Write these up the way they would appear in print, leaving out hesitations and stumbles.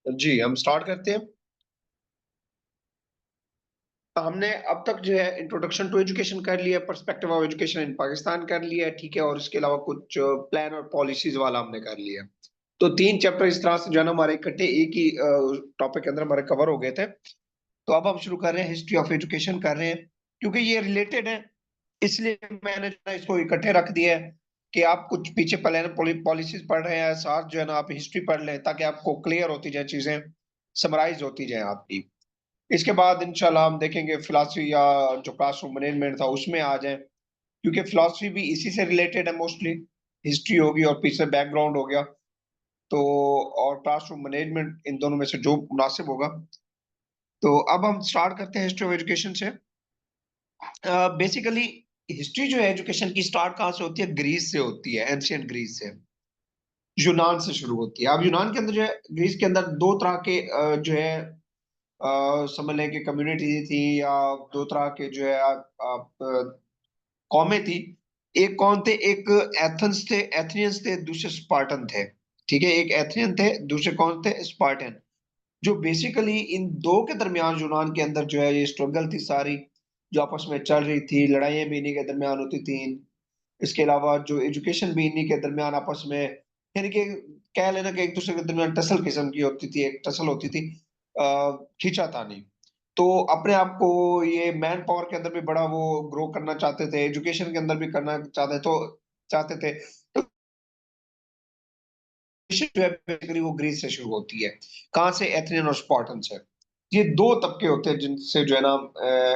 जी, हम स्टार्ट करते हैं। हमने अब तक जो है इंट्रोडक्शन टू एजुकेशन कर लिया, perspective of education in Pakistan कर लिया है, ठीक है। और इसके अलावा कुछ प्लान और पॉलिसीज वाला हमने कर लिया। तो 3 चैप्टर इस तरह से जो है ना हमारे इकट्ठे एक ही टॉपिक के अंदर हमारे कवर हो गए थे। तो अब हम शुरू कर रहे हैं, हिस्ट्री ऑफ एजुकेशन कर रहे हैं, क्योंकि ये रिलेटेड है। इसलिए मैंने जो है इसको इकट्ठे रख दिया है कि आप कुछ पीछे प्लान पॉलिसीज पढ़ रहे हैं, साथ जो है ना आप हिस्ट्री पढ़ लें, ताकि आपको क्लियर होती जाए चीजें, समराइज होती जाए आपकी। इसके बाद इंशाल्लाह हम देखेंगे फिलॉसफी या जो क्लासरूम मैनेजमेंट था उसमें आ जाए, क्योंकि फिलॉसफी भी इसी से रिलेटेड है मोस्टली। हिस्ट्री होगी और पीछे बैकग्राउंड हो गया। तो और क्लासरूम मैनेजमेंट, इन दोनों में से जो मुनासिब होगा। तो अब हम स्टार्ट करते हैं हिस्ट्री ऑफ एजुकेशन से। बेसिकली हिस्ट्री जो है एजुकेशन की स्टार्ट कहाँ से होती है? ग्रीस से होती है, एंशियंट ग्रीस से। यूनान से शुरू होती है। अब यूनान के अंदर जो है, ग्रीस के अंदर दो तरह के जो है समझ लें कि कम्युनिटी थी, या दो तरह के जो है आप कौमें थी। एक कौन थे? एक एथेंस थे, एथनियंस थे, दूसरे स्पार्टन थे। ठीक है, एक एथनियन थे, दूसरे कौन थे? स्पार्टन। जो बेसिकली इन दो के दरमियान यूनान के अंदर जो है ये स्ट्रगल थी सारी, जो आपस में चल रही थी, लड़ाइयाँ भी इन्हीं के दरमियान होती थी। इसके अलावा जो एजुकेशन भी इन्हीं के दरमियान आपस में, यानी कि कह लेना कि एक दूसरे के दरमियान टसल किस्म की होती थी, एक टसल होती थी, खींचातानी। तो अपने आप को ये मैन पावर के अंदर भी बड़ा वो ग्रो करना चाहते थे, एजुकेशन के अंदर भी करना चाहते थे। तो जो है बेसिकली वो ग्रीस से शुरू होती है। कहाँ से? एथेनियन और स्पार्टन से। ये दो तबके होते हैं जिनसे जो है ना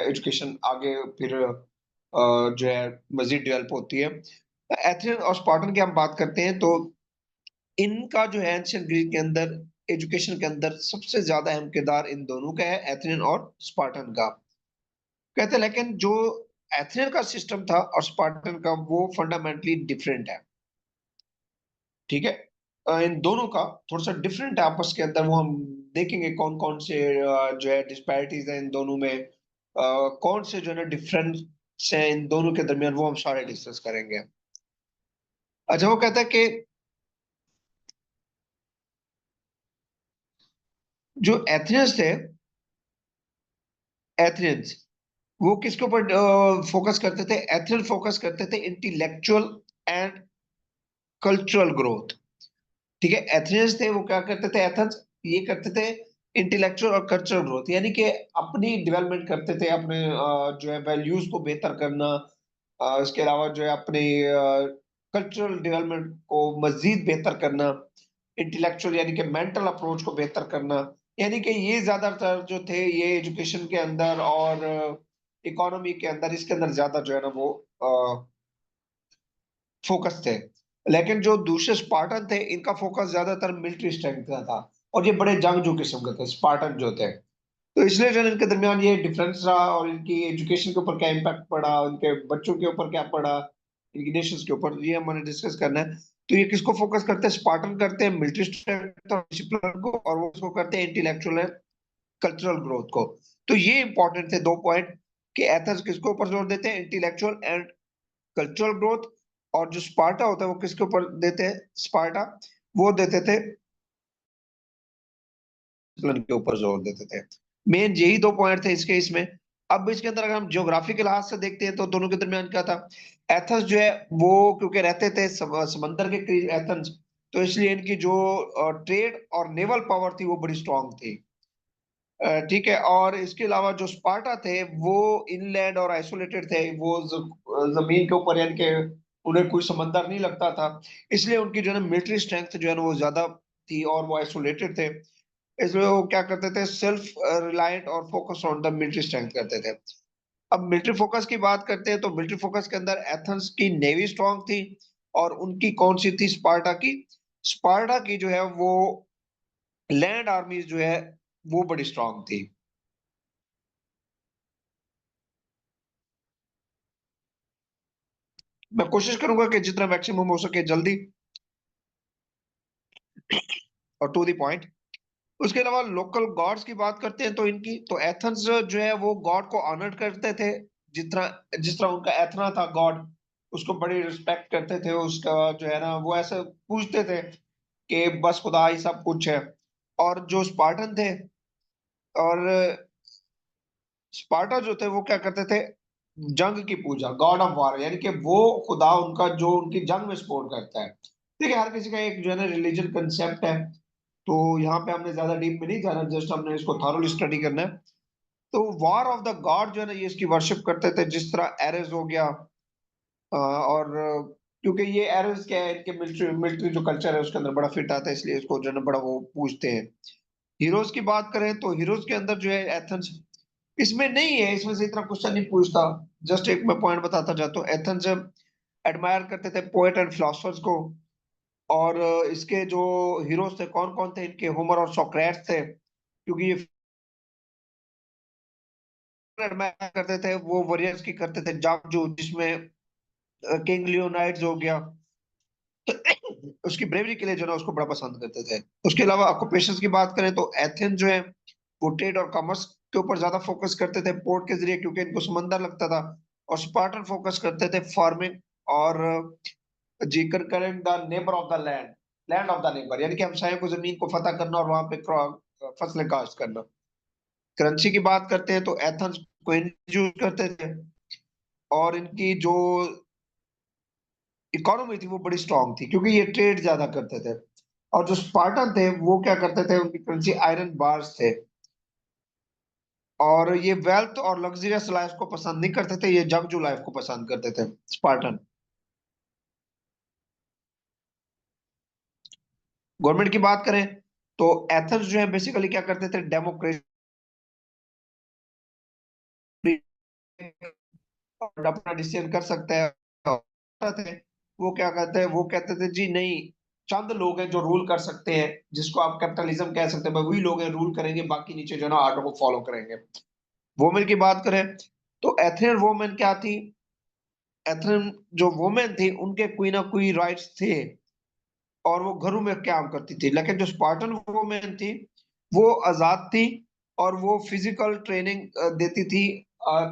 एजुकेशन आगे फिर जो है मजीद डेवलप होती है। एथेनियन और स्पार्टन की हम बात करते हैं, तो इनका जो है एंशियंट ग्रीक के अंदर एजुकेशन के अंदर सबसे ज्यादा अहम किरदार इन दोनों का है, एथेनियन और स्पार्टन का। कहते हैं लेकिन जो एथेनियन का सिस्टम था और स्पार्टन का, वो फंडामेंटली डिफरेंट है। ठीक है। इन दोनों का थोड़ा सा डिफरेंट है आपस के अंदर, वो हम देखेंगे कौन कौन से जो है डिस्पैरिटीज है इन दोनों में, कौन से जो है ना डिफरेंस है इन दोनों के दरमियान, वो हम सारे डिस्कस करेंगे। अच्छा, वो कहता है कि जो एथनियंस थे, एथनियंस, वो किसके ऊपर फोकस करते थे? एथनियन फोकस करते थे इंटेलेक्चुअल एंड कल्चरल ग्रोथ। ठीक है, एथनियंस थे वो क्या करते थे? एथेंस ये करते थे इंटेलेक्चुअल और कल्चरल ग्रोथ, यानी कि अपनी डेवलपमेंट करते थे, अपने जो है वैल्यूज को बेहतर करना। इसके अलावा जो है अपने कल्चरल डेवलपमेंट को मजीद बेहतर करना। इंटेलेक्चुअल यानी कि मेंटल अप्रोच को बेहतर करना। यानी कि ये ज्यादातर जो थे ये एजुकेशन के अंदर और इकोनॉमी के अंदर, इसके अंदर ज्यादा जो है ना वो फोकस थे। लेकिन जो दूसरे स्पार्टन थे, इनका फोकस ज्यादातर मिलिट्री स्ट्रेंथ का था, और ये बड़े जंगजू किस्म के थे स्पार्टन जो थे। तो इसलिए जो है इनके दरमियान ये डिफरेंस रहा, और इनकी एजुकेशन के ऊपर क्या इम्पैक्ट पड़ा, उनके बच्चों के ऊपर क्या पड़ा, इनकी नेशंस के ऊपर, ये हमें डिस्कस करना है। तो ये किसको फोकस करते हैं? स्पार्टन करते हैं मिलिट्री स्ट्रेंथ और डिसिप्लिन को, और वो उसको करते हैं इंटेलेक्चुअल एंड कल्चरल ग्रोथ को। तो ये इंपॉर्टेंट थे 2 पॉइंट, कि एथेंस किसके ऊपर जोर देते हैं? Intellectual and cultural growth. और जो स्पार्टा होता है वो किसके ऊपर देते हैं? स्पार्टा वो देते थे, डिसिप्लिन के ऊपर जोर देते थे। मेन यही 2 पॉइंट थे इसके इसमें। अब इसके अंदर अगर हम ज्योग्राफी के लिहाज से देखते हैं, तो दोनों के दरमियान क्या था? एथेंस जो है वो क्योंकि रहते थे समंदर के करीब एथेंस, तो इसलिए इनकी जो ट्रेड और नेवल पावर थी वो बड़ी स्ट्रांग थी। ठीक है। और इसके अलावा जो स्पार्टा थे वो इनलैंड और आइसोलेटेड थे, वो जमीन के ऊपर, यानी कि उन्हें कोई समंदर नहीं लगता था। इसलिए उनकी जो है मिलिट्री स्ट्रेंथ जो है ना वो ज्यादा थी, और वो आइसोलेटेड थे। इसलिए वो क्या करते थे? सेल्फ रिलायंट और focus on the military strength करते थे। अब मिलिट्री फोकस की बात करते हैं, तो मिलिट्री फोकस के अंदर एथेंस की नेवी स्ट्रांग थी, और उनकी कौन सी थी? स्पार्टा की। स्पार्टा की जो है वो लैंड आर्मी जो है वो बड़ी स्ट्रांग थी। मैं कोशिश करूंगा कि जितना मैक्सिमम हो सके जल्दी और टू द पॉइंट। उसके अलावा लोकल गॉड्स की बात करते हैं, तो इनकी तो एथेंस जो है वो गॉड को ऑनर करते थे। जिस तरह उनका एथना था गॉड, उसको बड़ी रिस्पेक्ट करते थे, उसका जो है ना वो ऐसे पूछते थे कि बस खुदा ही सब कुछ है। और जो स्पार्टन थे, और स्पार्टा जो थे वो क्या करते थे, जंग की पूजा, गॉड ऑफ वॉर, यानी कि वो खुदा उनका जो उनकी जंग में सपोर्ट करता है। देखिए हर किसी का एक जो है ना रिलीजन कंसेप्ट है, तो यहाँ पे हमने ज्यादा डीप में नहीं जाना, जस्ट हमने इसको थॉरोली स्टडी करना है। तो वॉर ऑफ द गॉड जो है ना ये इसकी वर्शिप करते थे, जिस तरह एरेस हो गया, और क्योंकि ये एरेस क्या है, इनके मिलिट्री मिलिट्री जो कल्चर है उसके अंदर बड़ा फिट आता है, इसलिए इसको जो है ना बड़ा वो पूछते हैं। हीरोज की बात करें तो हीरोज के अंदर जो है एथेंस इसमें नहीं है, इसमें से इतना क्वेश्चन नहीं पूछता। जस्ट एक मैं पॉइंट बताता जाता हूँ, एथेंस एडमायर करते थे पोएट एंड फिलोसफर्स को। और इसके जो हीरोज थे कौन कौन थे इनके, होमर और सोक्रेट्स थे, क्योंकि ये एडमायर करते थे वो वॉरियर्स की करते थे जांगजू, जिसमें किंग लियोनाइड्स हो गया, उसकी ब्रेवरी के लिए जो है ना उसको बड़ा पसंद करते थे। उसके अलावा ऑक्यूपेशंस की बात करें तो एथेंस जो है वो ट्रेड और कॉमर्स के ऊपर ज्यादा फोकस करते थे, पोर्ट के जरिए, क्योंकि इनको समंदर लगता था। और स्पार्टन फोकस करते थे फार्मिंग और जी conquering the neighbour of the land, land of the neighbour, यानी कि हमसायों को जमीन को फतह करना और वहां पे फसलें काश्त करना। करेंसी की बात करते हैं तो एथेंस कोइन यूज करते थे, और इनकी जो इकोनॉमी थी वो बड़ी स्ट्रांग थी, क्योंकि ये ट्रेड ज्यादा करते थे। और जो स्पार्टन थे वो क्या करते थे, उनकी करेंसी आयरन बार्स थे। और ये वेल्थ और लग्जरियस लाइफ को पसंद नहीं करते थे, ये जंगजू लाइफ को पसंद करते थे स्पार्टन। गवर्नमेंट की बात करें तो एथेंस जो है बेसिकली क्या करते थे, डेमोक्रेसी अपना डिसीजन कर सकते हैं थे। वो क्या कहते हैं, वो कहते थे जी नहीं, चंद लोग हैं जो रूल कर सकते हैं, जिसको आप कैपिटलिज्म कह सकते हैं, वही लोग हैं रूल करेंगे, बाकी नीचे जो है ना आर्डर को फॉलो करेंगे। वुमेन की बात करें तो एथनिक वुमेन क्या थी, एथनिक जो वुमेन थी उनके कोई ना कोई राइट्स थे, और वो घरों में काम करती थी। लेकिन जो स्पार्टन वुमेन थी वो आजाद थी, और वो फिजिकल ट्रेनिंग देती थी,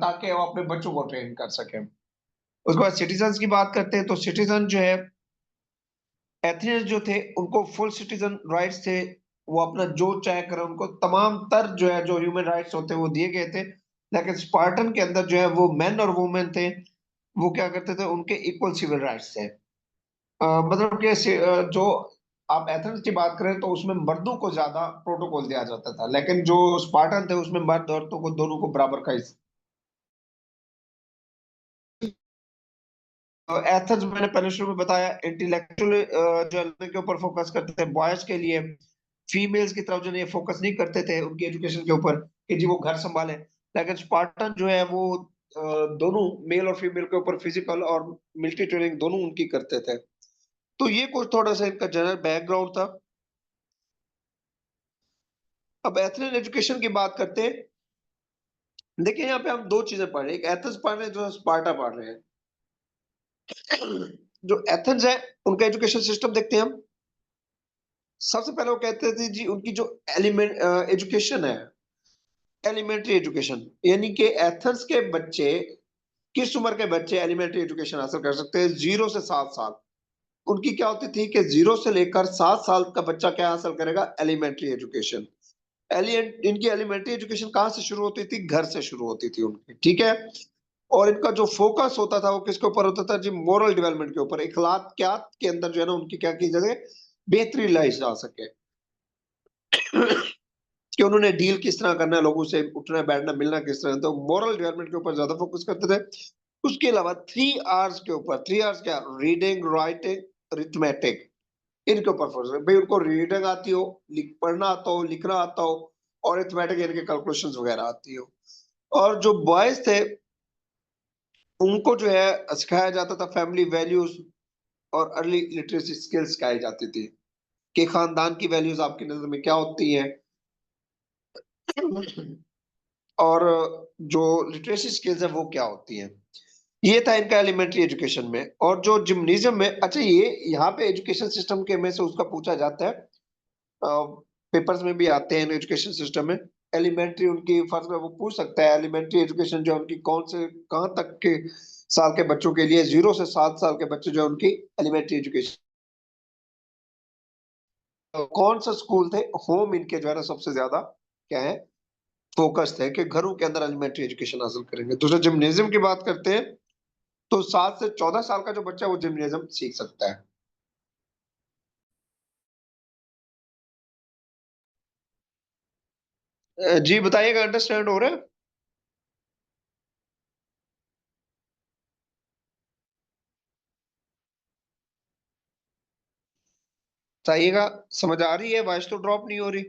ताकि वो अपने बच्चों को ट्रेन कर सके। उसके बाद सिटीजन की बात करते हैं तो सिटीजन जो है एथनिक जो थे उनको फुल सिटीजन राइट्स थे, वो अपना जो चाहे करें, उनको तमाम तर जो है जो ह्यूमन राइट्स होते हैं वो दिए गए थे। लेकिन स्पार्टन के अंदर जो है वो मेन और वुमेन थे, वो क्या करते थे, उनके इक्वल सिविल राइट्स थे। मतलब कि जो आप एथेंस की बात करें तो उसमें मर्दों को ज्यादा प्रोटोकॉल दिया जाता था, लेकिन जो स्पार्टन थे उसमें मर्द औरतों को दोनों को बराबर का एथेंस मैंने पहले शुरू में बताया इंटेलेक्चुअल जो है के ऊपर फोकस करते थे बॉयज के लिए। फीमेल्स की तरफ जो है फोकस नहीं करते थे उनकी एजुकेशन के ऊपर, कि जी वो घर संभाले। लेकिन स्पार्टन जो है वो दोनों मेल और फीमेल के ऊपर फिजिकल और मिलिट्री ट्रेनिंग दोनों उनकी करते थे। तो ये कुछ थोड़ा सा इनका जनरल बैकग्राउंड था। अब एथनिक एजुकेशन की बात करते हैं। देखिए यहाँ पे हम दो चीजें पढ़ रहे हैं, एक एथेंस पढ़ रहे हैं, जो स्पार्टा पढ़ रहे हैं। जो एथेंस है उनका एजुकेशन सिस्टम देखते हैं हम। सबसे पहले वो कहते थे जी उनकी जो एलिमेंट एजुकेशन है, एलिमेंट्री एजुकेशन, यानी कि एथेंस के बच्चे, किस उम्र के बच्चे एलिमेंट्री एजुकेशन हासिल कर सकते हैं, 0 से 7 साल। उनकी क्या होती थी कि 0 से लेकर 7 साल का बच्चा क्या हासिल करेगा, एलिमेंट्री एजुकेशन। इनकी एलिमेंट्री एजुकेशन कहाँ से शुरू होती थी, घर से शुरू होती थी उनकी, ठीक है। और इनका जो फोकस होता था वो किसके ऊपर होता था जी, मोरल डेवलपमेंट के ऊपर, इखलाकियात के अंदर जो है ना उनकी क्या की जाए, बेहतरी लाई जा सके। कि उन्होंने डील किस तरह करना है लोगों से, उठना बैठना मिलना किस तरह, तो मोरल डेवलपमेंट के ऊपर ज्यादा फोकस करते थे। उसके अलावा 3 आवर्स के ऊपर, 3 आवर्स क्या, रीडिंग राइटिंग अरिथमेटिक, इनके ऊपर फोकस, भाई उनको रीडिंग आती हो, पढ़ना आता हो, लिखना आता हो, और अरिथमेटिक यानी कि कैलकुलेशंस वगैरह आती हो। और जो बॉयज थे उनको जो है सिखाया जाता था फैमिली वैल्यूज और अर्ली लिटरेसी स्किल्स सिखाई जाती थी, कि खानदान की वैल्यूज आपकी नजर में क्या होती हैं, और जो लिटरेसी स्किल्स है वो क्या होती हैं। ये था इनका एलिमेंट्री एजुकेशन में। और जो जिम्नेजियम में, अच्छा ये यहाँ पे एजुकेशन सिस्टम के में से उसका पूछा जाता है, पेपर्स में भी आते हैं एजुकेशन सिस्टम में। एलिमेंट्री उनकी फर्स्ट में वो पूछ सकता है एलिमेंट्री एजुकेशन जो है उनकी कौन से कहाँ तक के साल के बच्चों के लिए, 0 से 7 साल के बच्चे जो है उनकी एलिमेंट्री एजुकेशन कौन सा स्कूल थे, होम इनके जो है ना सबसे ज्यादा क्या है, फोकस है कि घरों के अंदर एलिमेंट्री एजुकेशन हासिल करेंगे। दूसरा जिम्नेजियम की बात करते हैं, तो 7 से 14 साल का जो बच्चा है वो जिम्नेजियम सीख सकता है। जी बताइएगा, अंडरस्टैंड हो रहा है? बताइएगा, समझ आ रही है? वॉइस तो ड्रॉप नहीं हो रही?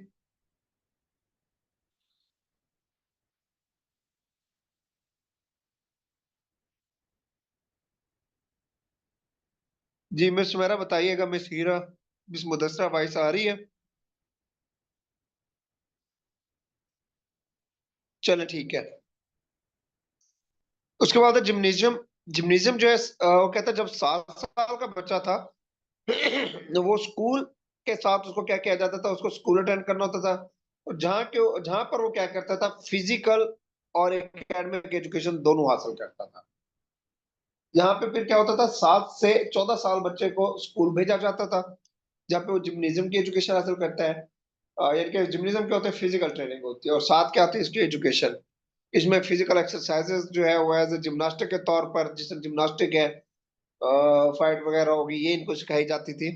जी मिस मेरा बताइएगा, मिस हीरा, मिस मुदस्सरा, वॉइस आ रही है? चलो ठीक है। उसके बाद है जिम्नेजियम। जिम्नेजियम जो है वो कहता है जब 7 साल का बच्चा था वो स्कूल के साथ उसको क्या किया जाता था, उसको स्कूल अटेंड करना होता था, और जहाँ पर वो क्या करता था, फिजिकल और एकेडमिक एजुकेशन दोनों हासिल करता था। यहाँ पे फिर क्या होता था, 7 से 14 साल बच्चे को स्कूल भेजा जाता था, जहाँ पे वो जिम्नेजियम की एजुकेशन हासिल करता है। यानी कि जिम्नेजियम क्या होता है, फिजिकल ट्रेनिंग होती है, और साथ क्या आती है इसकी एजुकेशन। इसमें फिजिकल एक्सरसाइजेस जो है वो एज ए जिम्नास्टिक के तौर पर, जिससे जिम्नास्टिक है, फाइट वगैरह होगी, ये इनको सिखाई जाती थी।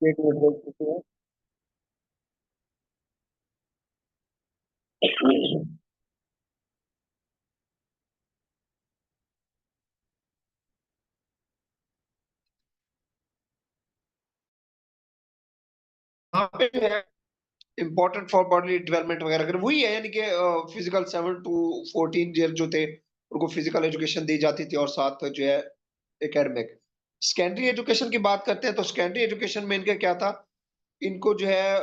एक मिनट बोल सकते हैं। यहाँ पे जो है इम्पोर्टेंट फॉर बॉडी डेवलपमेंट वगैरह कर वही है, यानी कि फिजिकल 7 to 14 ईयर जो थे उनको फिजिकल एजुकेशन दी जाती थी, और साथ जो है एकेडमिक। सेकेंडरी एजुकेशन की बात करते हैं, तो सेकेंडरी एजुकेशन में इनका क्या था, इनको जो है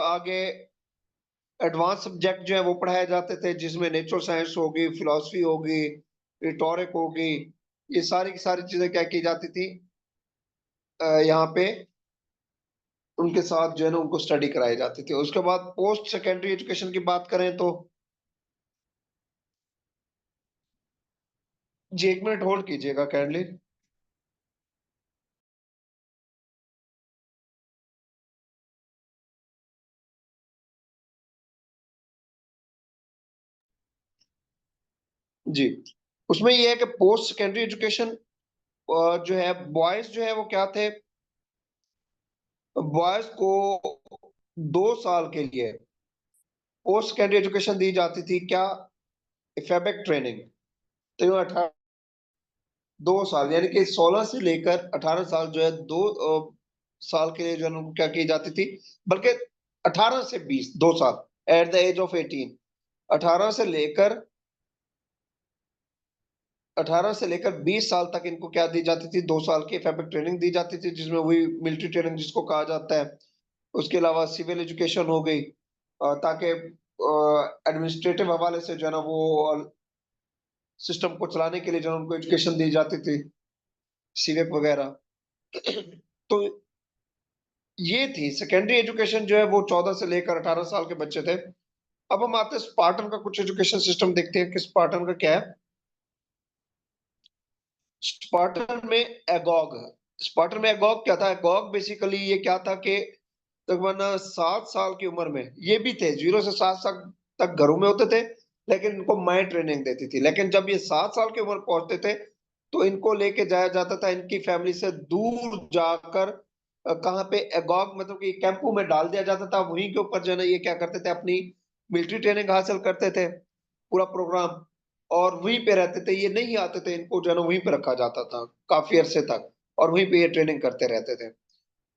आगे एडवांस सब्जेक्ट जो है वो पढ़ाए जाते थे, जिसमें नेचुरल साइंस होगी, फिलोसफी होगी, रिटोरिक होगी, ये सारी की सारी चीजें क्या की जाती थी, यहाँ पे उनके साथ जो है ना उनको स्टडी कराई जाती थी। उसके बाद पोस्ट सेकेंडरी एजुकेशन की बात करें तो, जी 1 मिनट होल्ड कीजिएगा काइंडली। जी, उसमें ये है कि पोस्ट सेकेंडरी एजुकेशन जो है, बॉयज जो है वो क्या थे, बॉयज को 2 साल के लिए पोस्ट सेकेंडरी एजुकेशन दी जाती थी, क्या, इफेबिक ट्रेनिंग। तो ये 2 साल यानी कि 16 से लेकर 18 साल जो है, 2 साल के लिए जो है उनको क्या की जाती थी, बल्कि 18 से 20, 2 साल, एट द एज ऑफ 18। 18 से लेकर 18 से लेकर 20 साल तक इनको क्या दी जाती थी, 2 साल की फैब्रिक ट्रेनिंग दी जाती थी, जिसमें वही मिलिट्री ट्रेनिंग जिसको कहा जाता है। उसके अलावा सिविल एजुकेशन हो गई, ताकि एडमिनिस्ट्रेटिव हवाले से जो है ना वो सिस्टम को चलाने के लिए जो है उनको एजुकेशन दी जाती थी, सीवेक वगैरह। तो ये थी सेकेंडरी एजुकेशन जो है वो 14 से लेकर 18 साल के बच्चे थे। अब हम आते हैं स्पार्टन का कुछ एजुकेशन सिस्टम देखते हैं कि स्पार्टन का क्या है। स्पार्टन में एगॉग, स्पार्टन में एगॉग क्या था, एगॉग बेसिकली ये क्या था कि तकरीबन 7 साल की उम्र में ये भी थे, 0 से 7 साल तक घरों में होते थे, लेकिन इनको माइंड ट्रेनिंग देती थी। लेकिन जब ये 7 साल की उम्र पहुंचते थे तो इनको लेके जाया जाता था इनकी फैमिली से दूर जाकर, कहाँ पे, एगॉग मतलब कि कैंपों में डाल दिया जाता था। वहीं के ऊपर जो है ना ये क्या करते थे, अपनी मिलिट्री ट्रेनिंग हासिल करते थे, पूरा प्रोग्राम, और वहीं पे रहते थे, ये नहीं आते थे, इनको जो है ना वहीं पे रखा जाता था काफी अरसे तक, और वहीं पे ये ट्रेनिंग करते रहते थे।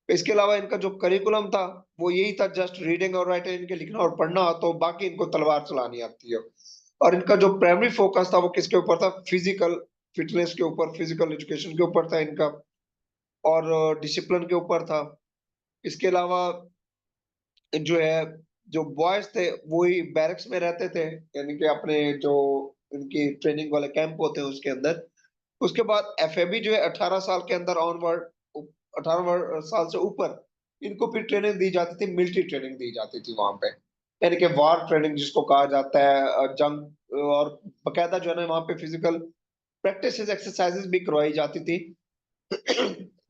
इसके अलावा इनका जो करिकुलम था वो यही था, जस्ट रीडिंग और राइटिंग, इनके लिखना और पढ़ना, तो बाकी इनको तलवार चलानी आती है। और इनका जो प्राइमरी फोकस था वो किसके ऊपर था, फिजिकल फिटनेस के ऊपर, फिजिकल एजुकेशन के ऊपर था इनका, और डिसिप्लिन के ऊपर था। इसके अलावा जो है, जो बॉयज थे वो ही बैरक्स में रहते थे, यानी कि अपने जो इनकी ट्रेनिंग वाले कैंप होते हैं उसके अंदर, उसके बाद एफएबी जो है 18 साल के अंदर ऑनवर्ड, 18 साल से ऊपर इनको फिर ट्रेनिंग दी जाती थी, मिलिट्री ट्रेनिंग दी जाती थी वहां पे, यानी कि वार ट्रेनिंग जिसको कहा जाता है, जंग, और बकायदा जो है ना वहां पे फिजिकल प्रैक्टिस एक्सरसाइजेस भी करवाई जाती थी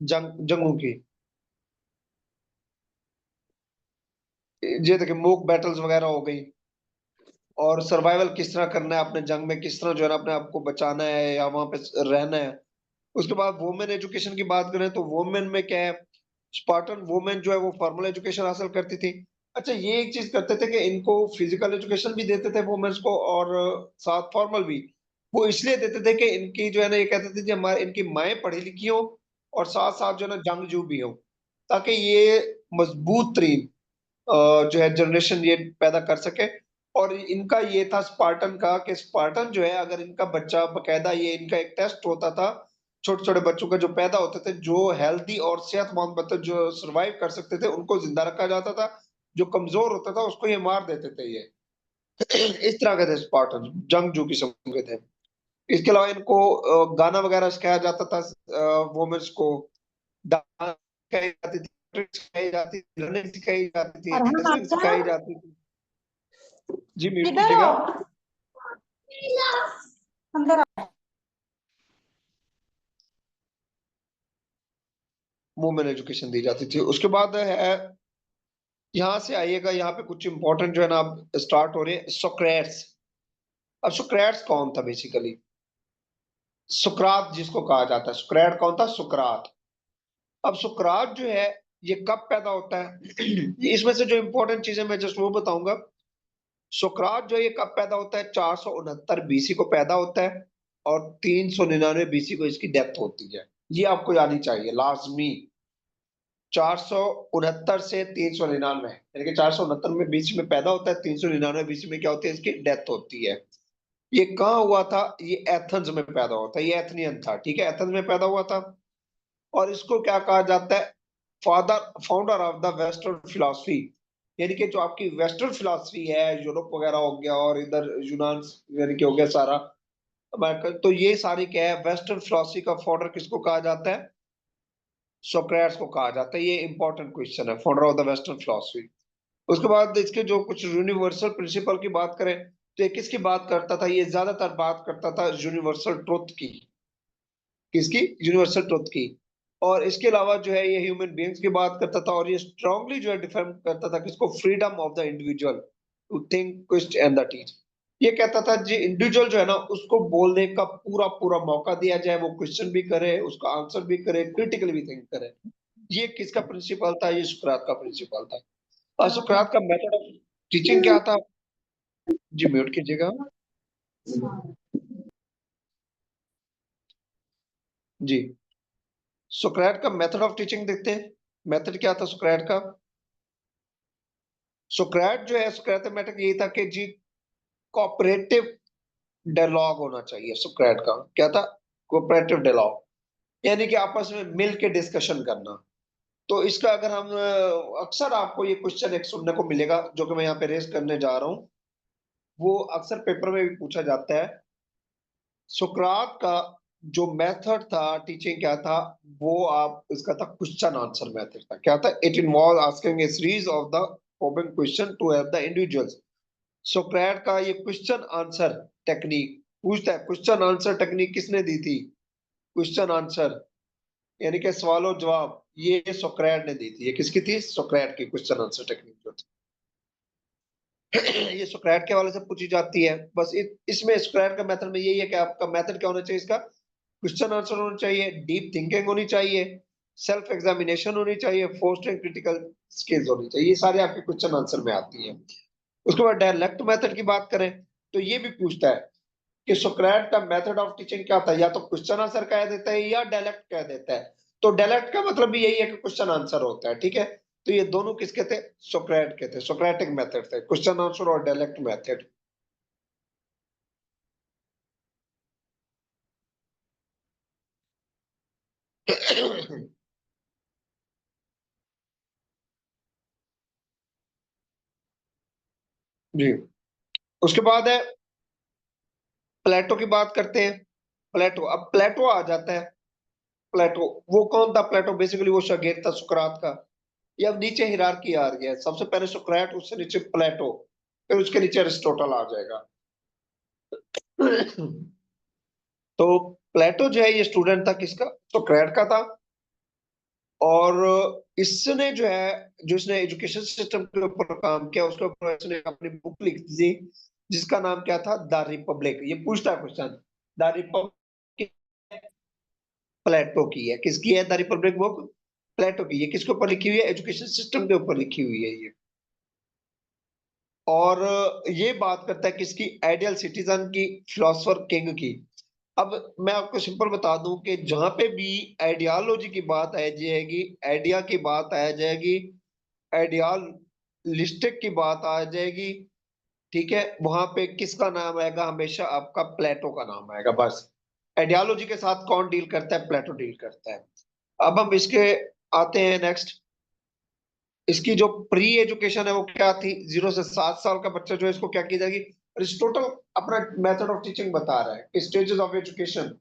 जंगों की। ये देखिए मॉक बैटल्स वगैरह हो गई, और सर्वाइवल किस तरह करना है अपने जंग में, किस तरह जो है ना अपने आप को बचाना है या वहां पे रहना है। उसके बाद वुमेन एजुकेशन की बात करें तो वुमेन में क्या है, स्पार्टन वुमेन जो है वो फॉर्मल एजुकेशन हासिल करती थी। अच्छा, ये एक चीज करते थे कि इनको फिजिकल एजुकेशन भी देते थे वुमेन्स को, और साथ फॉर्मल भी। वो इसलिए देते थे कि इनकी जो है ना, ये कहते थे कि हमारे इनकी माएं पढ़ी लिखी हो और साथ साथ जो है ना जंगजू भी हो, ताकि ये मजबूत तरीन जो है जनरेशन ये पैदा कर सके। और इनका ये था स्पार्टन का, कि स्पार्टन जो है अगर इनका बच्चा बकायदा, ये इनका एक टेस्ट होता था छोटे छोटे बच्चों का जो पैदा होते थे, जो हेल्दी और सेहतमंद बच्चे जो सरवाइव कर सकते थे उनको जिंदा रखा जाता था, जो कमजोर होता था उसको ये मार देते थे ये इस तरह के थे स्पार्टन, जंगजू किस्म के थे। इसके अलावा इनको गाना वगैरह सिखाया जाता था, वुमेन्स को डांस सिखाई जाती थी, सिखाई जाती थी, रनिंग सिखाई जाती थी, अरहान रेसलिंग आजा, सिखाई जाती थी। जी म्यूट किधर कीजिएगा। हो? अंदर आओ। वुमेन एजुकेशन दी जाती थी। उसके बाद है, यहाँ से आइएगा, यहाँ पे कुछ इंपॉर्टेंट जो है ना अब स्टार्ट हो रहे हैं, सोक्रेट्स। अब सुकरात कौन था बेसिकली? सुकरात जिसको कहा जाता है, सुकरात कौन था? सुकरात। अब सुकरात जो है ये कब पैदा होता है इसमें से जो इंपॉर्टेंट चीजें मैं जस्ट वो बताऊंगा। सुकरात जो है ये कब पैदा होता है? 469 बीसी को पैदा होता है, और 399 बीसी को इसकी डेथ होती है। ये आपको यानी चाहिए लाजमी। 469 से 399, यानी कि 469 में बीसी में पैदा होता है, 399 बीसी में क्या होती है? इसकी डेथ होती है। ये कहाँ हुआ था? ये एथेंस में पैदा हुआ था, ये एथनियन था, ठीक है, एथेंस में पैदा हुआ था। और इसको क्या कहा जाता है? Father founder of the western philosophy, यानी कि जो आपकी वेस्टर्न फिलॉसफी है, यूरोप वगैरह हो गया और इधर यूनान, यानी कि हो गया सारा अमेरिका, तो ये सारी क्या है, वेस्टर्न फिलॉसफी का फाउंडर किसको कहा जाता है? सोक्रेट्स को कहा जाता है। ये इंपॉर्टेंट क्वेश्चन है, founder of the western philosophy. उसके बाद इसके जो कुछ यूनिवर्सल प्रिंसिपल की बात करें तो ये किसकी बात करता था? ये ज्यादातर बात करता था यूनिवर्सल ट्रुथ की। किसकी? यूनिवर्सल ट्रुथ की। और इसके अलावा जो है ये ह्यूमन बीइंग्स की बात करता था, और ये स्ट्रांगली जो है डिफेंड करता था किसको? Freedom of the individual to think, question and the teach. ये कहता था जी इंडिविजुअल जो है ना उसको बोलने का पूरा पूरा मौका दिया जाए, वो क्वेश्चन भी करे, उसका आंसर भी करे, क्रिटिकली भी थिंक करे। ये किसका प्रिंसिपल था? ये सुकरात का प्रिंसिपल था। और सुकरात का मेथड ऑफ टीचिंग क्या था? जी म्यूट कीजिएगा। जी, सुकरात का मेथड ऑफ टीचिंग देखते हैं। मेथड क्या था सुकरात का? सुकरात जो है, सुकरात यही था कि जी कोऑपरेटिव डायलॉग होना चाहिए। सुकरात का क्या था? कोऑपरेटिव डायलॉग, यानी कि आपस में मिल के डिस्कशन करना। तो इसका अगर हम अक्सर आपको ये क्वेश्चन एक सुनने को मिलेगा जो कि मैं यहाँ पे रेस करने जा रहा हूँ, वो अक्सर पेपर में भी पूछा जाता है। सुकरात का जो मेथड था टीचिंग क्या था? वो आप इसका था क्वेश्चन आंसर मेथड था। क्या था? It involve asking a series of the following question to help the individuals. Socrates का ये क्वेश्चन आंसर टेक्निक पूछता है। क्वेश्चन आंसर टेक्निक किसने दी थी? क्वेश्चन आंसर यानी कि सवालों जवाब, ये सोक्रेट ने दी थी। ये किसकी थी? सोक्रेट की क्वेश्चन आंसर टेक्निक जो थी ये सोक्रेट के हवाले से पूछी जाती है। बस इसमें सोक्रेट का मेथड में यही है कि आपका मेथड क्या होना चाहिए? इसका क्वेश्चन आंसर होना चाहिए, डीप थिंकिंग होनी चाहिए, सेल्फ एग्जामिनेशन होनी चाहिए, फोस्टरिंग क्रिटिकल स्किल्स होनी चाहिए। ये सारे आपके क्वेश्चन आंसर में आती है। उसके बाद डायलेक्ट मेथड की बात करें तो ये भी पूछता है कि सोक्रेट का मेथड ऑफ टीचिंग क्या था? या तो क्वेश्चन आंसर कह देता है या डायलेक्ट कह देता है। तो डायलेक्ट का मतलब भी यही है कि क्वेश्चन आंसर होता है, ठीक है। तो ये दोनों किसके थे? सोक्रेट के थे। सोक्रेटिक मेथड थे, क्वेश्चन आंसर और डायलेक्ट मेथड। जी, उसके बाद है प्लेटो की बात करते हैं। प्लेटो, अब प्लेटो आ जाता है। प्लेटो, वो कौन था प्लेटो? बेसिकली वो शागिर्द था सुकरात का। ये अब नीचे हिरार्की आ रही है, सबसे पहले सुकरात, उससे नीचे प्लेटो, फिर उसके नीचे अरिस्टोटल आ जाएगा। तो प्लेटो जो है ये स्टूडेंट था किसका? सुकरात का था। और इसने जो है, जो इसने एजुकेशन सिस्टम के ऊपर काम किया, उसके ऊपर इसने अपनी बुक लिख दी, जिसका नाम क्या था? The Republic. ये पूछता है क्वेश्चन, द रिपब्लिक प्लेटो की है। किसकी है द रिपब्लिक बुक? प्लेटो की। ये किसके ऊपर लिखी हुई है? एजुकेशन सिस्टम के ऊपर लिखी हुई है ये। और ये बात करता है किसकी? आइडियल सिटीजन की, फिलोसफर किंग की। अब मैं आपको सिंपल बता दूं कि जहां पे भी आइडियोलॉजी की बात आ जाएगी, आइडिया की बात आ जाएगी, आइडियालिस्टिक की बात आ जाएगी, ठीक है, वहां पे किसका नाम आएगा? हमेशा आपका प्लेटो का नाम आएगा बस। आइडियोलॉजी के साथ कौन डील करता है? प्लेटो डील करता है। अब हम इसके आते हैं नेक्स्ट। इसकी जो प्री एजुकेशन है वो क्या थी? 0 से 7 साल का बच्चा जो है इसको क्या की जाएगी? अरिस्टोटल अपना मेथड ऑफ टीचिंग बता रहा है, stages of education,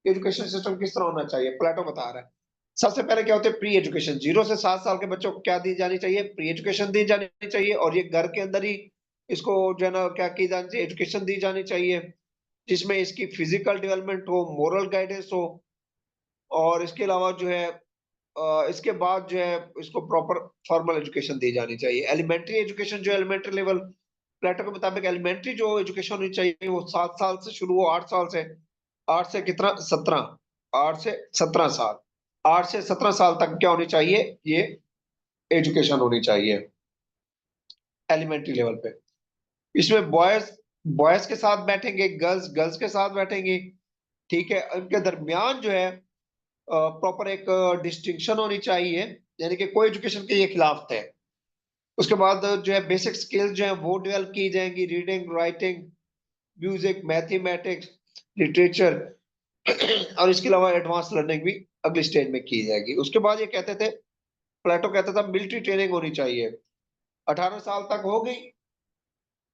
education system किस तरह होना चाहिए, प्लेटो बता रहा है। सबसे पहले क्या होता है? Pre education. 0 से 7 साल के बच्चों को क्या दी जानी चाहिए? प्री एजुकेशन दी जानी चाहिए, और ये घर के अंदर ही इसको जो है ना क्या की जानी चाहिए? एजुकेशन दी जानी चाहिए, जिसमें इसकी फिजिकल डेवलपमेंट हो, मोरल गाइडेंस हो, और इसके अलावा जो है इसके बाद जो है इसको प्रॉपर फॉर्मल एजुकेशन दी जानी चाहिए। एलिमेंट्री एजुकेशन जो एलिमेंट्री लेवल, प्लेटो के मुताबिक एलिमेंट्री जो एजुकेशन होनी चाहिए वो 7 साल से शुरू हो, 8 साल से, 8 से कितना? 17, 8 से 17 साल, 8 से 17 साल तक क्या होनी चाहिए? ये एजुकेशन होनी चाहिए एलिमेंट्री लेवल पे। इसमें बॉयज बॉयज के साथ बैठेंगे, गर्ल्स गर्ल्स के साथ बैठेंगी, ठीक है। इनके दरमियान जो है प्रॉपर एक डिस्टिंक्शन होनी चाहिए, यानी कि कोई एजुकेशन के ये खिलाफ थे। उसके बाद जो है बेसिक स्किल्स जो है वो डेवलप की जाएंगी, reading, writing, music, mathematics, literature, और इसके अलावा एडवांस लर्निंग भी अगली स्टेज में की जाएगी। उसके बाद ये कहते थे, प्लेटो कहता था मिलिट्री ट्रेनिंग होनी चाहिए। 18 साल तक हो गई,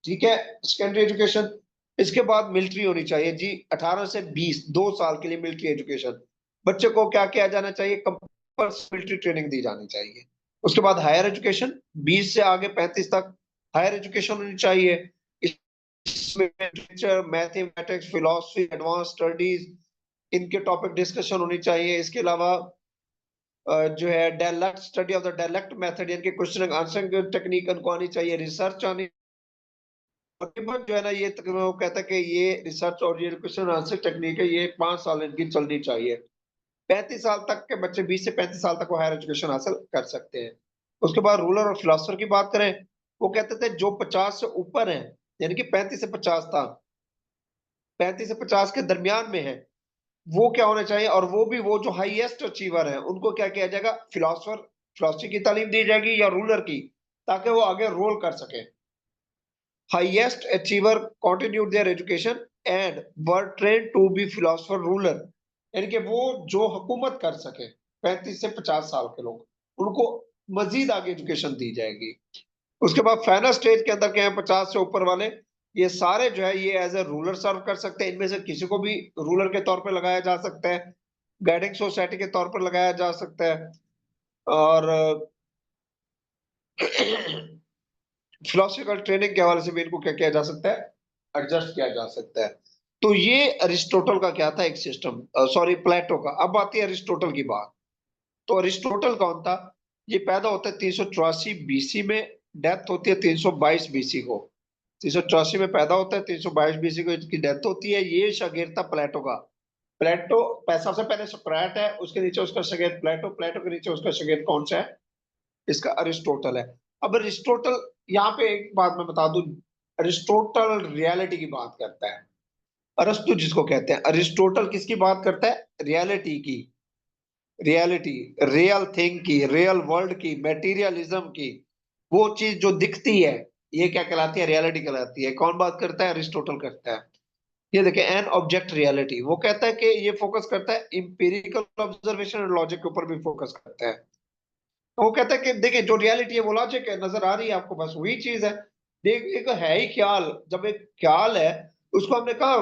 ठीक है, सेकेंडरी एजुकेशन। इसके बाद मिलिट्री होनी चाहिए जी, 18 से 20, 2 साल के लिए मिलिट्री एजुकेशन। बच्चे को क्या किया जाना चाहिए? कंपल्सरी मिलिट्री ट्रेनिंग दी जानी चाहिए। उसके बाद हायर एजुकेशन, 20 से आगे 35 तक हायर एजुकेशन होनी चाहिए। इसमें literature, mathematics, philosophy, advance studies, इनके टॉपिक डिस्कशन होनी चाहिए। इसके अलावा जो है dialect, study of the dialect method, यानी कि क्वेश्चन आंसरिंग टेक्निक उनको आनी चाहिए, रिसर्च आनी। तकरीबन जो है ना ये तकरीबन वो कहता है कि ये रिसर्च और ये क्वेश्चन आंसर टेक्निक है, ये 5 साल इनकी चलनी चाहिए। 35 साल तक के बच्चे, 20 से 35 साल तक वो हायर एजुकेशन हासिल कर सकते हैं। उसके बाद रूलर और फिलोसफर की बात करें, वो कहते थे जो 50 से ऊपर है, यानी कि 35 से 50 था, 35 से 50 के दरमियान में है, वो क्या होना चाहिए? और वो भी वो जो हाईएस्ट अचीवर है उनको क्या किया जाएगा? फिलोसफर, फिलोसफी की तालीम दी जाएगी या रूलर की, ताकि वो आगे रोल कर सके। highest achiever continued their education and were trained to be philosopher ruler, यानी कि वो जो हुकूमत कर सके, 35 से 50 साल के लोग, उनको मजीद आगे एजुकेशन दी जाएगी। उसके बाद फाइनल स्टेज के अंदर क्या है? 50 से ऊपर वाले, ये सारे जो है ये एज ए रूलर सर्व कर सकते हैं। इनमें से किसी को भी रूलर के तौर पर लगाया जा सकता है, गाइडिंग सोसाइटी के तौर पर लगाया जा सकता है, और फिलोसफिकल ट्रेनिंग के हवाले से भी इनको क्या किया जा सकता है? एडजस्ट किया जा सकता है। तो ये अरिस्टोटल का क्या था? एक सिस्टम, सॉरी प्लेटो का। अब आती है अरिस्टोटल की बात। तो अरिस्टोटल कौन था? ये पैदा होता है 384 BC में, डेथ होती है 322 BC को। 384 में पैदा होता है, 322 BC को इसकी डेथ होती है। ये शागिर्द था प्लेटो का। प्लेटो, सबसे पहले सुकरात है, उसके नीचे उसका शागिर्द प्लेटो, प्लेटो के नीचे उसका शागिर्द कौन सा है? इसका अरिस्टोटल है। अब अरिस्टोटल, यहाँ पे एक बात मैं बता दूं, अरिस्टोटल रियलिटी की बात करता है। अरस्तु जिसको कहते हैं, अरिस्टोटल किसकी बात करता है? रियलिटी की, रियलिटी, रियल थिंग की, रियल वर्ल्ड की, मेटीरियलिज्म की। वो चीज जो दिखती है, ये क्या कहलाती है? रियलिटी कहलाती है। कौन बात करता है? अरिस्टोटल करता है। ये देखिए, एन ऑब्जेक्ट रियलिटी, वो कहता है कि ये फोकस करता है इंपीरिकल ऑब्जर्वेशन और लॉजिक के ऊपर भी फोकस करता है। तो वो कहता है कि देखिए जो रियलिटी है वो लॉजिक है, नजर आ रही है आपको, बस वही चीज है। देख, एक है ही ख्याल, जब एक ख्याल है उसको हमने कहा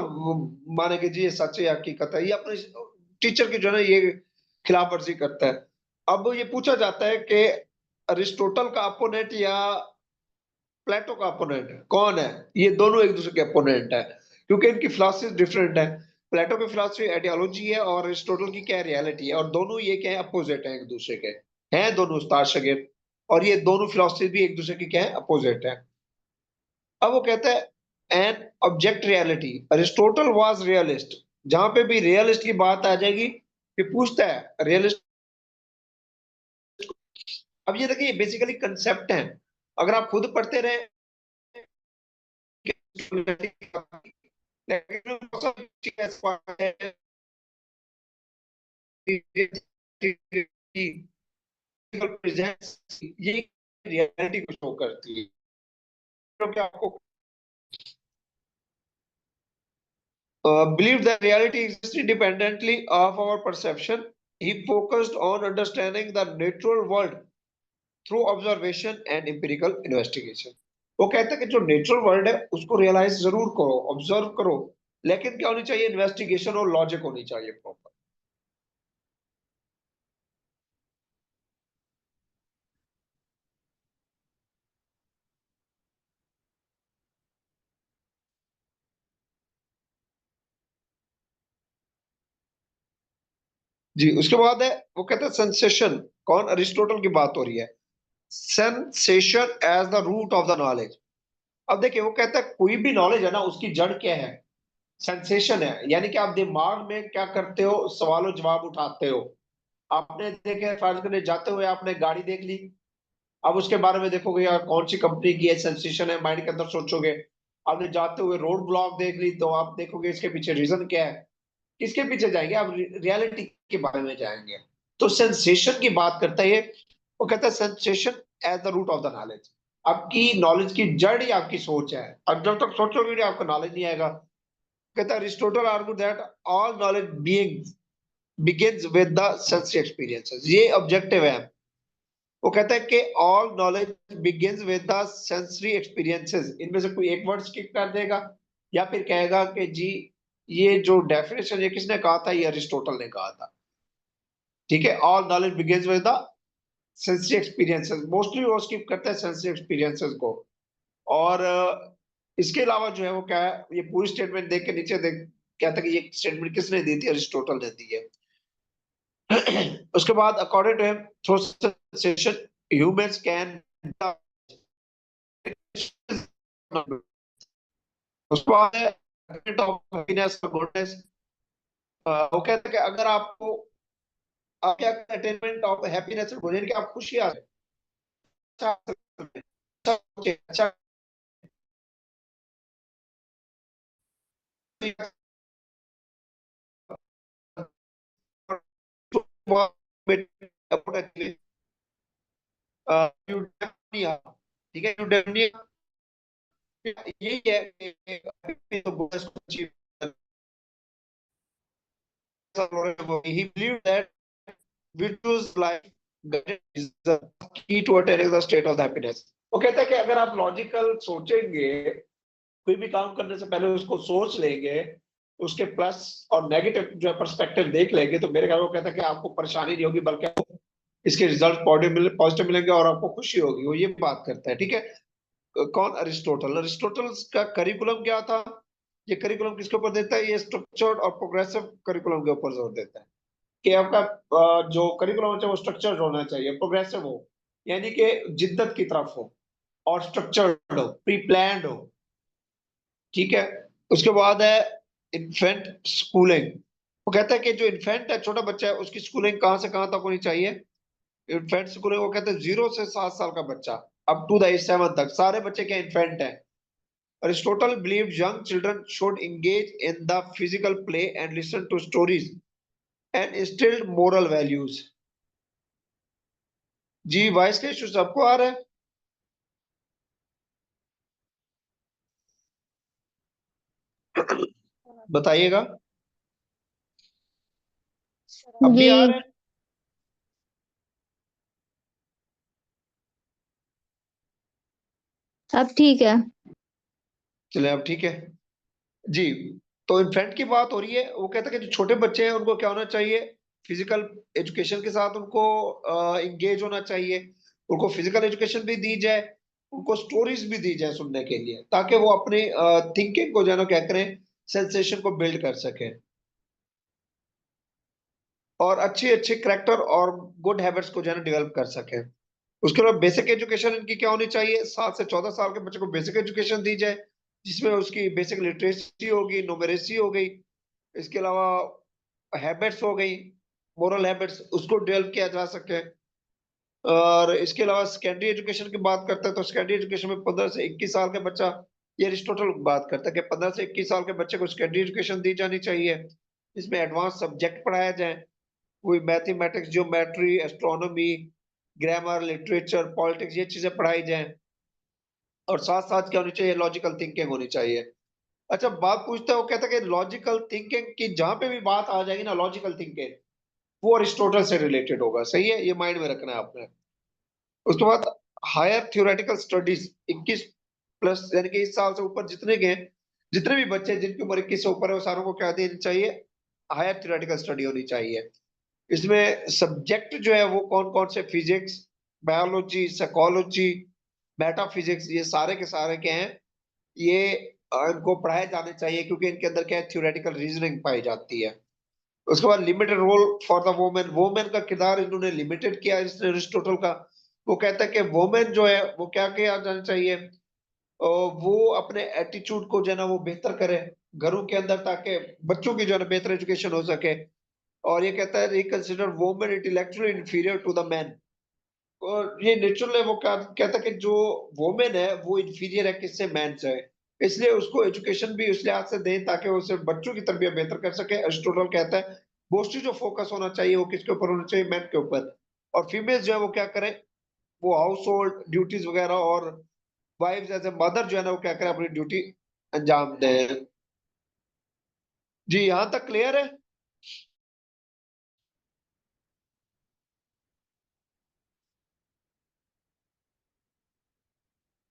माने कि जी ये सच है या हकीकत है, ये अपने टीचर की जो है ना ये खिलाफ वर्जी करता है। अब ये पूछा जाता है कि अरिस्टोटल का अपोनेंट या प्लेटो का अपोनेंट कौन है? ये दोनों एक दूसरे के अपोनेंट है, क्योंकि इनकी फिलॉसफी डिफरेंट है। प्लेटो की फिलॉसफी आइडियोलॉजी है और अरिस्टोटल की क्या रियलिटी है, और दोनों ये क्या है, अपोजिट है एक दूसरे के, हैं दोनों उस्ताद शागिर्द, और ये दोनों फिलॉसफी भी एक दूसरे की क्या है, अपोजिट है। अब वो कहता है an object reality, Aristotle was realist. जहां पे भी रियलिस्ट की बात आ जाएगी, ये पूछता है रियलिस्ट। अब ये देखिए बेसिकली कंसेप्ट है, अगर आप खुद पढ़ते रहे ये रियलिटी को शो करती है, क्योंकि आपको believed that reality exists independently of our perception. He focused on understanding the natural world through observation and empirical investigation. वो कहता है कि जो नेचुरल वर्ल्ड है उसको रियलाइज जरूर करो, ऑब्जर्व करो, लेकिन क्या होनी चाहिए, इन्वेस्टिगेशन और लॉजिक होनी चाहिए प्रॉपर। जी, उसके बाद है वो कहता है सेंसेशन। कौन? अरिस्टोटल की बात हो रही है। Sensation as the root of the knowledge. अब देखिए वो कहता है कोई भी नॉलेज है ना, उसकी जड़ क्या है? सेंसेशन है, यानी कि आप दिमाग में क्या करते हो, सवालों जवाब उठाते हो। आपने देखे फर्ज करने जाते हुए आपने गाड़ी देख ली, अब उसके बारे में देखोगे यार कौन सी कंपनी की है, सेंसेशन है, माइंड के अंदर सोचोगे। आपने जाते हुए रोड ब्लॉक देख ली, तो आप देखोगे इसके पीछे रीजन क्या है, किसके पीछे जाएंगे आप, रियलिटी के बारे में जाएंगे। तो सेंसेशन की बात करता है ये। वो कहता है sensation as the root of the knowledge. आपकी नॉलेज की जड़ ही आपकी सोच है, और जब तक सोचोगे नहीं आपको नॉलेज नहीं आएगा। कहता है Aristotle argue that all knowledge being begins with the sensory experiences। ये ऑब्जेक्टिव है। वो कहता है कि all knowledge begins with the sensory experiences। इनमें से कोई एक वर्ड स्किप कर देगा, या फिर कहेगा कि जी ये जो डेफिनेशन ये किसने कहा था, ये अरिस्टोटल ने कहा था। ठीक है, all knowledge begins with the sensory experiences, mostly वो स्किप करते हैं sensory experiences को। और इसके अलावा जो है वो क्या है, ये पूरी स्टेटमेंट देख के नीचे देख, कहता है कि ये स्टेटमेंट किसने दी थी, अरिस्टोटल ने दी है। उसके बाद according to him through sensation humans can, उसके बाद है ऑफ हैप्पीनेस और गुडनेस। वो कहते हैं कि अगर आपको आप क्या अटेनमेंट ऑफ हैप्पीनेस और गुडनेस, कि आप खुशी आ जाए, अच्छा अच्छा ठीक है, यही है। He believed that virtuous life is the key to attaining the state of the happiness। वो कहता है कि अगर आप लॉजिकल सोचेंगे, कोई भी काम करने से पहले उसको सोच लेंगे, उसके प्लस और नेगेटिव जो है पर्सपेक्टिव देख लेंगे, तो मेरे ख्याल में वो कहता है कि आपको परेशानी नहीं होगी, बल्कि आपको इसके रिजल्ट पॉजिटिव मिलेंगे और आपको खुशी होगी। वो ये बात करता है। ठीक है, कौन? अरिस्टोटल। अरिस्टोटल का करिकुलम क्या था? ये करिकुलम किसके ऊपर देता है? ये स्ट्रक्चर्ड और प्रोग्रेसिव करिकुलम के ऊपर जोर देता है, कि आपका जो करिकुलम है वो स्ट्रक्चर्ड होना चाहिए, प्रोग्रेसिव हो, यानी कि जिद्दत की तरफ हो, और स्ट्रक्चर्ड हो, प्री प्लान्ड हो। ठीक है, उसके बाद है इन्फेंट स्कूलिंग। वो कहता है कि जो इन्फेंट है, छोटा बच्चा है, उसकी स्कूलिंग कहाँ से कहाँ तक होनी चाहिए? इन्फेंट स्कूलिंग वो कहते हैं 0 से 7 साल का बच्चा, अप टू द एज 7 तक सारे बच्चे क्या इन्फेंट है। Aristotle believed young children should engage in the physical play and listen to stories and instilled moral values। जी, वॉइस का इशू सबको आ रहा है? बताइएगा। अब भी आ जी। रहे हैं? अब ठीक है। चले अब ठीक है। जी, तो इन्फेंट की बात हो रही है। वो कहता है कि जो छोटे बच्चे हैं उनको क्या होना चाहिए, फिजिकल एजुकेशन के साथ उनको इंगेज होना चाहिए, उनको फिजिकल एजुकेशन भी दी जाए, उनको स्टोरीज भी दी जाए सुनने के लिए, ताकि वो अपनी थिंकिंग को जो है ना क्या करें, सेंसेशन को बिल्ड कर सके, और अच्छी अच्छी करेक्टर और गुड हैबिट्स को जो है ना डेवलप कर सके। उसके बाद बेसिक एजुकेशन इनकी क्या होनी चाहिए, 7 से 14 साल के बच्चे को बेसिक एजुकेशन दी जाए, जिसमें उसकी बेसिक लिटरेसी होगी, न्यूमेरेसी हो गई, इसके अलावा हैबिट्स हो गई, मोरल हैबिट्स, उसको डेवलप किया जा सके। और इसके अलावा सेकेंडरी एजुकेशन की बात करते हैं तो सेकेंडरी एजुकेशन में 15 से 21 साल के बच्चा, ये अरिस्टोटल बात करता है कि 15 से 21 साल के बच्चे को सेकेंडरी एजुकेशन दी जानी चाहिए, इसमें एडवांस सब्जेक्ट पढ़ाया जाए, कोई mathematics, geometry, astronomy, grammar, literature, politics, ये चीजें पढ़ाई जाए। और साथ साथ क्या होनी चाहिए, लॉजिकल थिंकिंग होनी चाहिए। अच्छा, बात पूछता है, वो कहता है कि लॉजिकल थिंकिंग की जहां पे भी बात आ जाएगी ना, लॉजिकल थिंकिंग, वो अरिस्टोटल से रिलेटेड होगा। सही है, ये माइंड में रखना है आपने। उसके बाद हायर थ्योरेटिकल स्टडीज, 21 प्लस यानी कि इस साल से ऊपर जितने के हैं, जितने भी बच्चे जिनकी उम्र 21 से ऊपर है, वो सारों को क्या देनी चाहिए, हायर थ्योरेटिकल स्टडी होनी चाहिए। इसमें सब्जेक्ट जो है वो कौन कौन से, फिजिक्स, बायोलॉजी, साइकोलॉजी, मेटाफिजिक्स, ये सारे के सारे क्या हैं, ये इनको पढ़ाए जाने चाहिए, क्योंकि इनके अंदर क्या है, थ्योरेटिकल रीजनिंग पाई जाती है। उसके बाद limited role for the women, women का किरदार इन्होंने लिमिटेड किया इसने अरिस्टोटल का। वो कहता है कि वोमेन जो है वो क्या किया जाना चाहिए, वो अपने एटीट्यूड को जो है ना वो बेहतर करे घरों के अंदर, ताकि बच्चों की जो है ना बेहतर एजुकेशन हो सके। और ये कहता है reconsider women intellectually inferior to the man, और ये नेचुरल है। वो क्या कहता है कि जो वोमेन है वो इंफीरियर है किससे, मैन से, इसलिए उसको एजुकेशन भी उस लिहाज से दें ताकि वो सिर्फ बच्चों की तरबियत बेहतर कर सके। अरिस्टोटल कहता है मोस्टली जो फोकस होना चाहिए वो किसके ऊपर होना चाहिए, मैन के ऊपर। और फीमेल्स जो है वो क्या करें, वो हाउस होल्ड ड्यूटीज वगैरह, और वाइफ्स एज ए मदर जो है ना वो क्या करें, अपनी ड्यूटी अंजाम दें। जी, यहाँ तक क्लियर है।